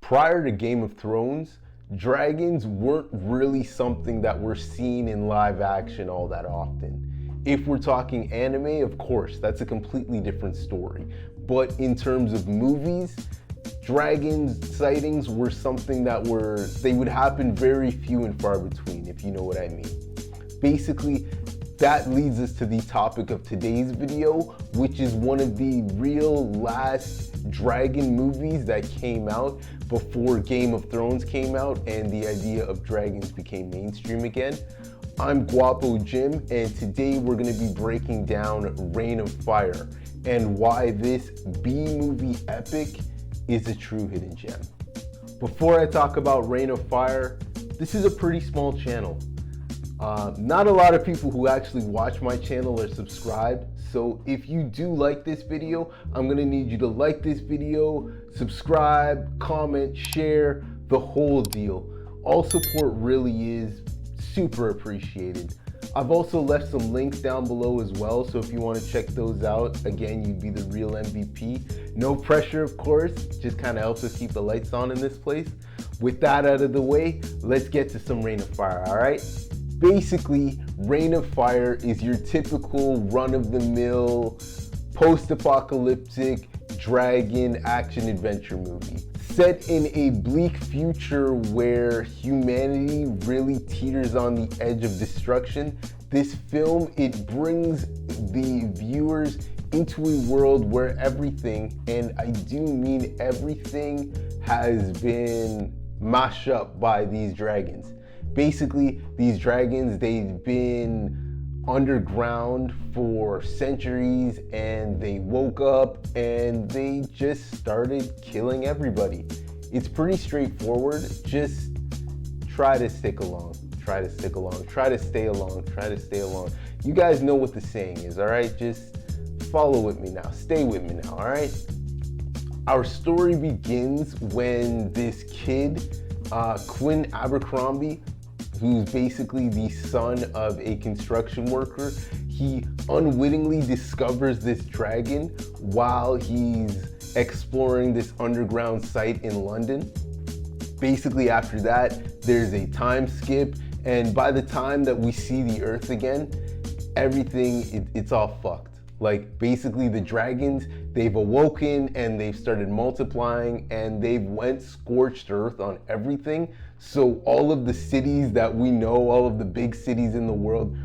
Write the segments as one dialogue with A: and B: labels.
A: Prior to Game of Thrones, dragons weren't really something that we're seeing in live action all that often. If we're talking anime, of course, that's a completely different story. But in terms of movies, dragon sightings were something they would happen very few and far between, if you know what I mean. Basically, that leads us to the topic of today's video, which is one of the real last dragon movies that came out before Game of Thrones came out and the idea of dragons became mainstream again. I'm Guapo Jim, and today we're going to be breaking down Reign of Fire and why this B-movie epic is a true hidden gem. Before I talk about Reign of Fire, this is a pretty small channel. Not a lot of people who actually watch my channel are subscribed, so if you do like this video, I'm gonna need you to like this video, subscribe, comment, share, the whole deal. All support really is super appreciated. I've also left some links down below as well, so if you want to check those out, again, you'd be the real MVP. No pressure, of course, just kind of helps us keep the lights on in this place. With that out of the way, let's get to some Reign of Fire, all right? Basically, Reign of Fire is your typical run-of-the-mill, post-apocalyptic dragon action-adventure movie. Set in a bleak future where humanity really teeters on the edge of destruction, this film, it brings the viewers into a world where everything, and I do mean everything, has been mashed up by these dragons. Basically, these dragons, they've been underground for centuries and they woke up and they just started killing everybody. It's pretty straightforward. Just try to stick along, try to stick along, try to stay along, try to stay along. You guys know what the saying is, all right? Just follow with me now, stay with me now, all right? Our story begins when this kid, Quinn Abercrombie, who's basically the son of a construction worker, he unwittingly discovers this dragon while he's exploring this underground site in London. Basically after that, there's a time skip, and by the time that we see the Earth again, everything, it's all fucked. Like, basically the dragons, they've awoken and they've started multiplying and they've went scorched earth on everything. So all of the cities that we know, all of the big cities in the world,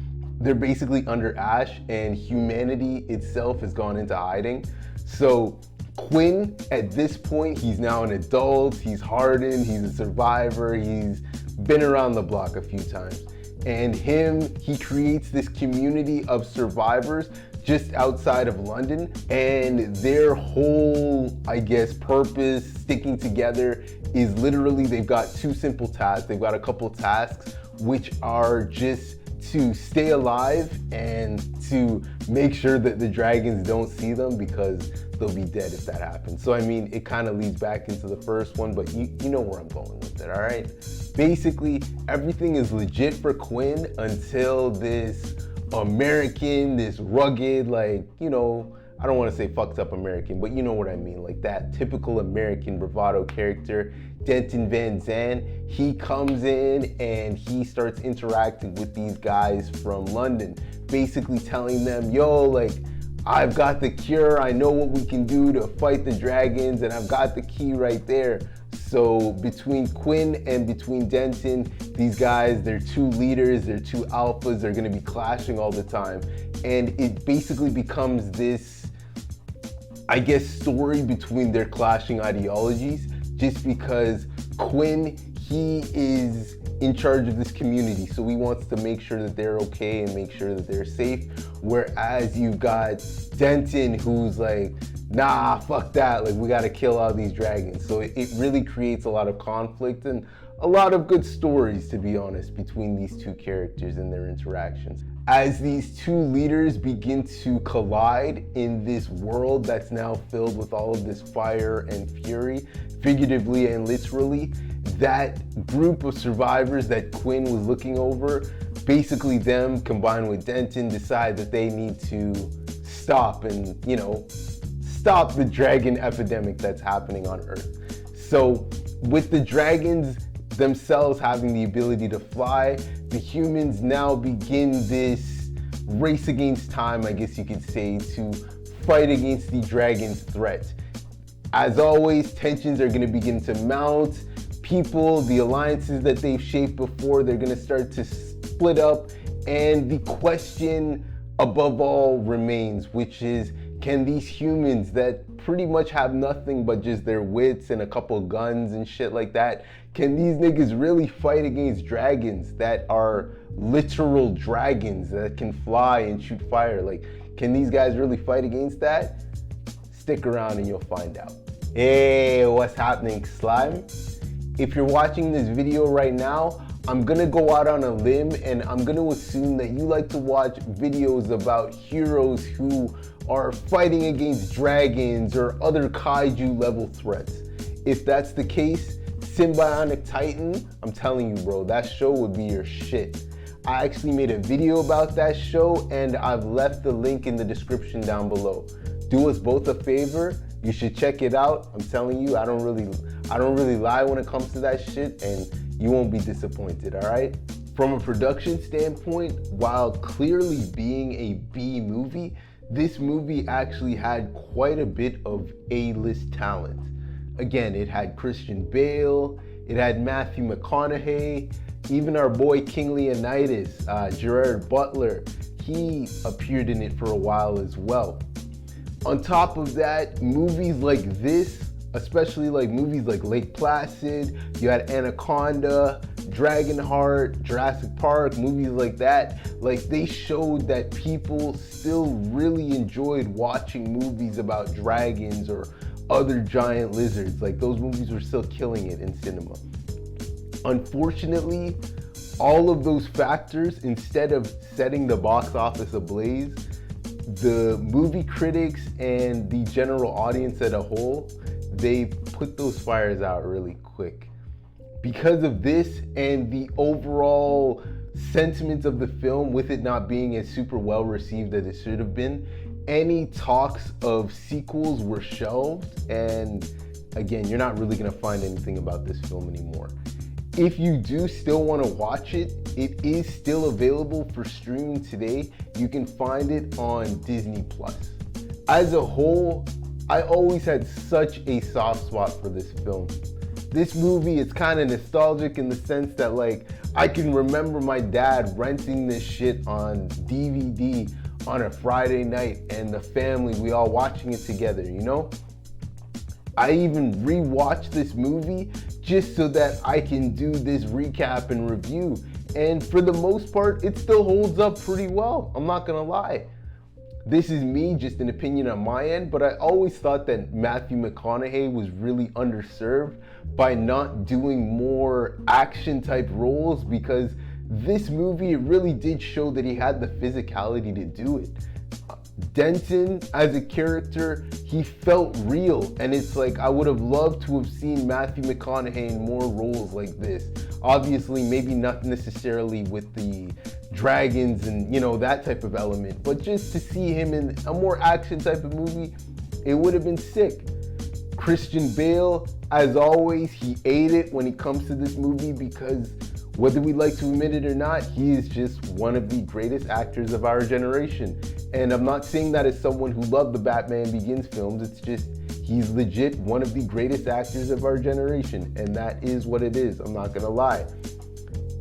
A: they're basically under ash, and humanity itself has gone into hiding. So Quinn, at this point, he's now an adult, he's hardened, he's a survivor, he's been around the block a few times. And he creates this community of survivors just outside of London, and their whole, I guess, purpose, sticking together, is literally they've got two simple tasks. They've got a couple tasks which are just to stay alive and to make sure that the dragons don't see them, because they'll be dead if that happens. So I mean, it kind of leads back into the first one, but you know where I'm going with it, all right? Basically, everything is legit for Quinn until this American, this rugged, like, you know, I don't want to say fucked up American, but you know what I mean, like that typical American bravado character, Denton Van Zandt. He comes in and he starts interacting with these guys from London, basically telling them, yo, like, I've got the cure, I know what we can do to fight the dragons, and I've got the key right there. So between Quinn and between Denton, these guys, they're two leaders, they're two alphas, they're gonna be clashing all the time. And it basically becomes this, I guess, story between their clashing ideologies, just because Quinn, he is in charge of this community, so he wants to make sure that they're okay and make sure that they're safe. Whereas you've got Denton, who's like, nah, fuck that, like, we gotta kill all these dragons. So it really creates a lot of conflict and a lot of good stories, to be honest, between these two characters and their interactions. As these two leaders begin to collide in this world that's now filled with all of this fire and fury, figuratively and literally, that group of survivors that Quinn was looking over, basically them combined with Denton, decide that they need to stop and, you know, stop the dragon epidemic that's happening on Earth. So With the dragons themselves having the ability to fly, the humans now begin this race against time, I guess you could say, to fight against the dragon's threat. As always, tensions are going to begin to mount. People, the alliances that they've shaped before, they're going to start to split up. And the question above all remains, which is, can these humans that pretty much have nothing but just their wits and a couple guns and shit like that, can these niggas really fight against dragons that are literal dragons that can fly and shoot fire? Like, can these guys really fight against that? Stick around and you'll find out. Hey, what's happening, slime? If you're watching this video right now, I'm gonna go out on a limb and I'm gonna assume that you like to watch videos about heroes who are fighting against dragons or other kaiju level threats. If that's the case, Sym-Bionic Titan, I'm telling you, bro, that show would be your shit. I actually made a video about that show and I've left the link in the description down below. Do us both a favor, you should check it out. I'm telling you, I don't really lie when it comes to that shit, and you won't be disappointed, all right? From a production standpoint, while clearly being a B movie, this movie actually had quite a bit of A-list talent. Again, it had Christian Bale, it had Matthew McConaughey, even our boy King Leonidas, Gerard Butler, he appeared in it for a while as well. On top of that, movies like this, especially like movies like Lake Placid, you had Anaconda, Dragonheart, Jurassic Park, movies like that, like they showed that people still really enjoyed watching movies about dragons or other giant lizards. Like those movies were still killing it in cinema. Unfortunately, all of those factors, instead of setting the box office ablaze, the movie critics and the general audience as a whole, they put those fires out really quick. Because of this and the overall sentiment of the film, with it not being as super well received as it should have been, any talks of sequels were shelved, and again, you're not really gonna find anything about this film anymore. If you do still want to watch it, it is still available for streaming today. You can find it on Disney+. As a whole, I always had such a soft spot for this film. This movie is kind of nostalgic in the sense that, like, I can remember my dad renting this shit on DVD on a Friday night and the family, we all watching it together, you know? I even rewatched this movie just so that I can do this recap and review. And for the most part, it still holds up pretty well. I'm not gonna lie. This is me, just an opinion on my end, but I always thought that Matthew McConaughey was really underserved by not doing more action type roles, because this movie, it really did show that he had the physicality to do it. Denton, as a character, he felt real, and it's like I would have loved to have seen Matthew McConaughey in more roles like this. Obviously, maybe not necessarily with the dragons and, you know, that type of element, but just to see him in a more action type of movie, it would have been sick. Christian Bale, as always, he ate it when it comes to this movie, because whether we like to admit it or not, he is just one of the greatest actors of our generation. And I'm not saying that as someone who loved the Batman Begins films, it's just, he's legit one of the greatest actors of our generation, and that is what it is, I'm not gonna lie.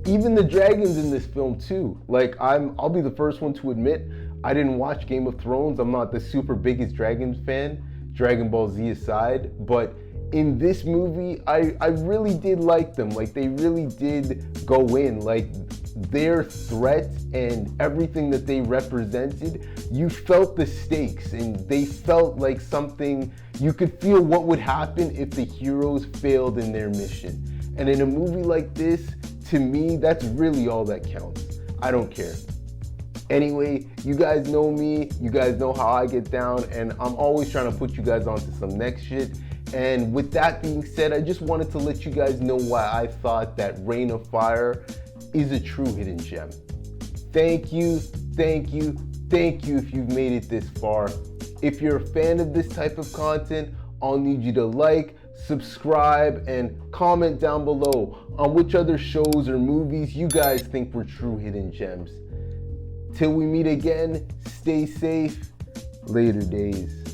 A: Even the dragons in this film too, like I'll be the first one to admit, I didn't watch Game of Thrones, I'm not the super biggest Dragons fan, Dragon Ball Z aside, but in this movie, I really did like them. Like, they really did go in. Like, their threat and everything that they represented, you felt the stakes, and they felt like something, you could feel what would happen if the heroes failed in their mission. And in a movie like this, to me, that's really all that counts. I don't care. Anyway, you guys know me, you guys know how I get down, and I'm always trying to put you guys onto some next shit. And with that being said, I just wanted to let you guys know why I thought that Reign of Fire is a true hidden gem. Thank you, thank you, thank you if you've made it this far. If you're a fan of this type of content, I'll need you to like, subscribe, and comment down below on which other shows or movies you guys think were true hidden gems. Till we meet again, stay safe. Later days.